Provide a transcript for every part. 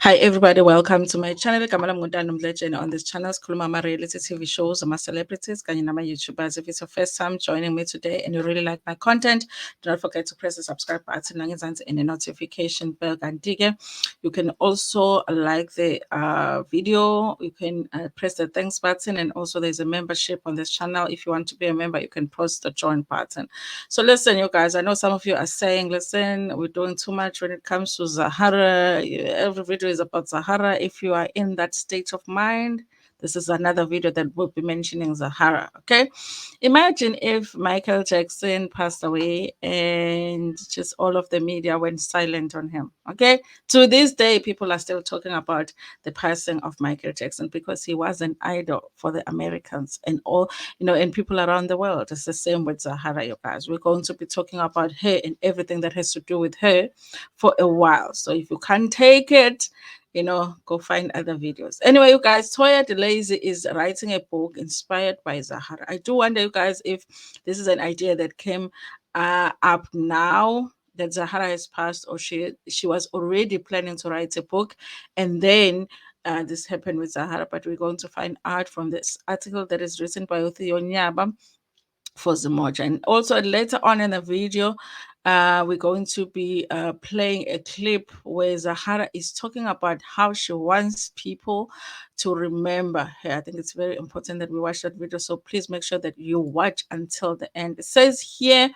Hi everybody, welcome to my channel. Kamala Mngundane Mdletshe. On this channel, Kuluma reality TV shows, my celebrities, kanye nama YouTubers. If it's your first time joining me today and you really like my content, do not forget to press the subscribe button and the notification bell. You can also like the video. You can press the thanks button, and also there's a membership on this channel. If you want to be a member, you can press the join button. So listen, you guys, I know some of you are saying, listen, we're doing too much when it comes to Zahara. Every video is about Zahara. If you are in that state of mind, this is another video that will be mentioning Zahara. Okay, imagine if Michael Jackson passed away and just all of the media went silent on him. Okay, to this day, people are still talking about the passing of Michael Jackson because he was an idol for the Americans and all, and people around the world. It's the same with Zahara, you guys. We're going to be talking about her and everything that has to do with her for a while. So if you can't take it, go find other videos. Anyway, you guys, Toya De Lazy is writing a book inspired by Zahara. I do wonder, you guys, if this is an idea that came up now that Zahara has passed, or she was already planning to write a book, and then this happened with Zahara. But we're going to find out from this article that is written by Uthio Nyaba for Zimoja. And also later on in the video, we're going to be playing a clip where Zahara is talking about how she wants people to remember her. I think it's very important that we watch that video. So please make sure that you watch until the end. It says here,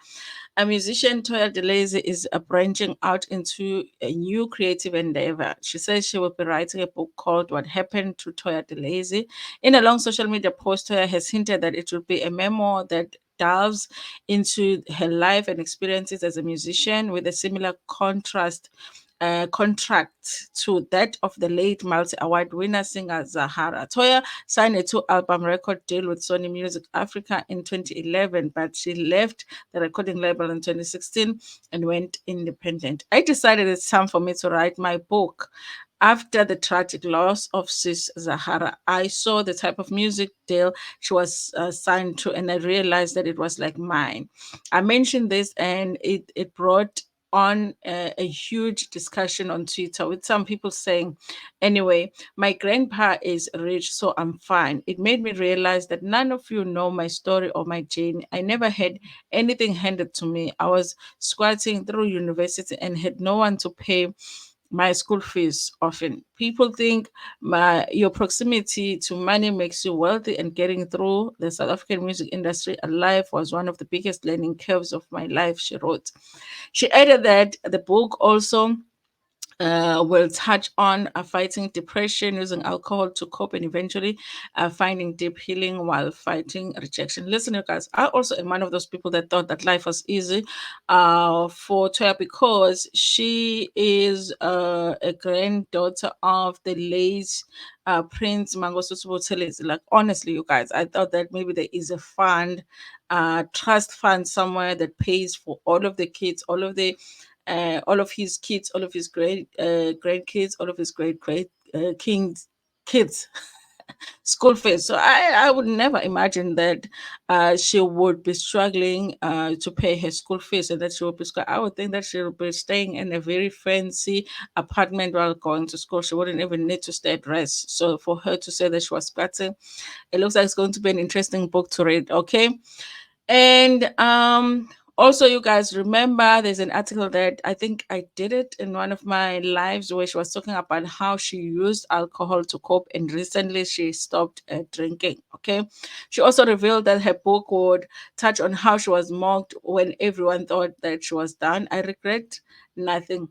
a musician, Toya De Lazy, is branching out into a new creative endeavor. She says she will be writing a book called What Happened to Toya De Lazy. In a long social media post, Toya has hinted that it will be a memoir that delves into her life and experiences as a musician with a similar contract to that of the late multi-award winner singer Zahara. Toya signed a 2-album record deal with Sony Music Africa in 2011, but she left the recording label in 2016 and went independent. I decided it's time for me to write my book. After the tragic loss of Sis Zahara, I saw the type of music deal she was signed to, and I realized that it was like mine. I mentioned this, and it brought on a huge discussion on Twitter with some people saying, anyway, my grandpa is rich, so I'm fine. It made me realize that none of you know my story or my journey. I never had anything handed to me. I was squatting through university and had no one to pay my school fees often. People think your proximity to money makes you wealthy, and getting through the South African music industry alive was one of the biggest learning curves of my life, she wrote. She added that the book also will touch on fighting depression, using alcohol to cope, and eventually finding deep healing while fighting rejection. Listen, you guys, I also am one of those people that thought that life was easy for Toya because she is a granddaughter of the late Prince Mangosuthu Buthelezi. Like, honestly, you guys, I thought that maybe there is a fund, trust fund somewhere that pays for all of the kids, all of his kids, all of his grandkids, all of his great kings kids school fees. So I would never imagine that she would be struggling to pay her school fees, and that she would be. I would think that she would be staying in a very fancy apartment while going to school. She wouldn't even need to stay at rest. So for her to say that she was squatting, it looks like it's going to be an interesting book to read. Okay. And also, you guys remember there's an article that I think I did it in one of my lives where she was talking about how she used alcohol to cope, and recently she stopped drinking. Okay. She also revealed that her book would touch on how she was mocked when everyone thought that she was done. I regret nothing.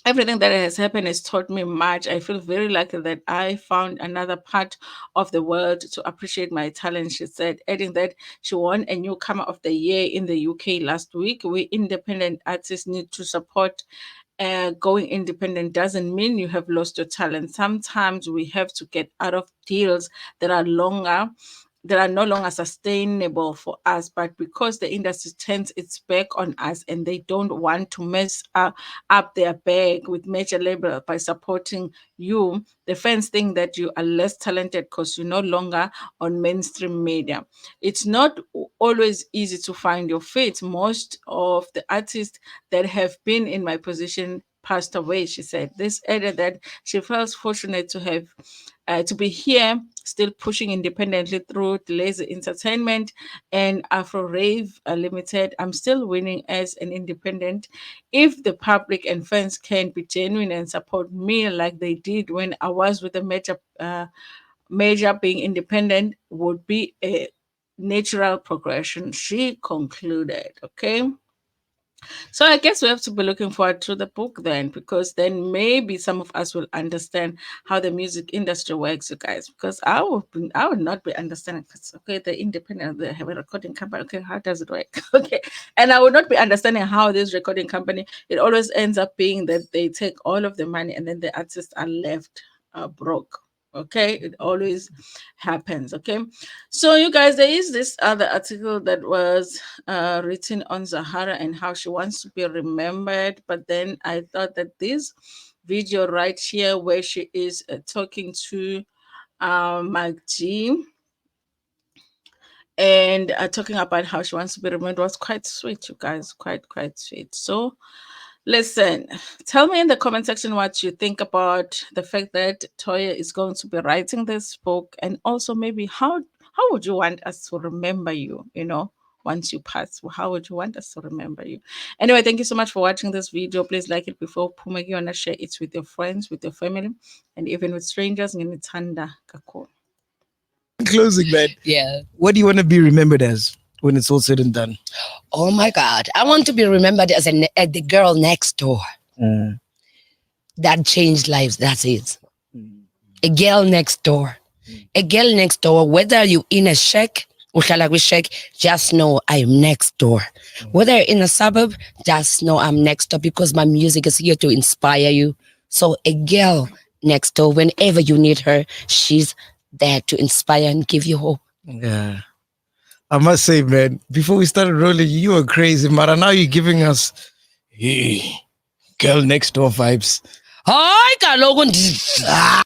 Everything that has happened has taught me much. I feel very lucky that I found another part of the world to appreciate my talent, she said, adding that she won a Newcomer of the Year in the UK last week. We independent artists need to support. Going independent doesn't mean you have lost your talent. Sometimes we have to get out of deals that are longer that are no longer sustainable for us, but because the industry turns its back on us and they don't want to mess up their bag with major label by supporting you, the fans think that you are less talented because you're no longer on mainstream media. It's not always easy to find your feet. Most of the artists that have been in my position passed away, she said. This added that she feels fortunate to have to be here, still pushing independently through De Lazy Entertainment and Afro Rave Limited. I'm still winning as an independent. If the public and fans can be genuine and support me like they did when I was with a major, being independent would be a natural progression, she concluded. Okay. So I guess we have to be looking forward to the book then, because then maybe some of us will understand how the music industry works, you guys. Because I would not be understanding. 'Cause, okay, the independent, they have a recording company. Okay, how does it work? Okay, and I would not be understanding how this recording company. It always ends up being that they take all of the money and then the artists are left broke. Okay, it always happens. Okay, so you guys, there is this other article that was written on Zahara and how she wants to be remembered. But then I thought that this video right here, where she is talking to Mike G and talking about how she wants to be remembered, was quite sweet, you guys. Quite sweet. So listen, tell me in the comment section what you think about the fact that Toya is going to be writing this book, and also maybe how would you want us to remember you, once you pass? How would you want us to remember you? Anyway, thank you so much for watching this video. Please like it before Pumegi, and share it with your friends, with your family, and even with strangers. Nginithanda kakhulu. Closing, man. Yeah. What do you want to be remembered as when it's all said and done? Oh my God. I want to be remembered as the girl next door that changed lives. That's it. A girl next door. A girl next door, whether you in a shack, just know I'm next door. Whether you're in a suburb, just know I'm next door, because my music is here to inspire you. So a girl next door, whenever you need her, she's there to inspire and give you hope. Yeah. I must say, man, before we started rolling, you were crazy, Mara. Now you're giving us girl next door vibes. Hi, kaloku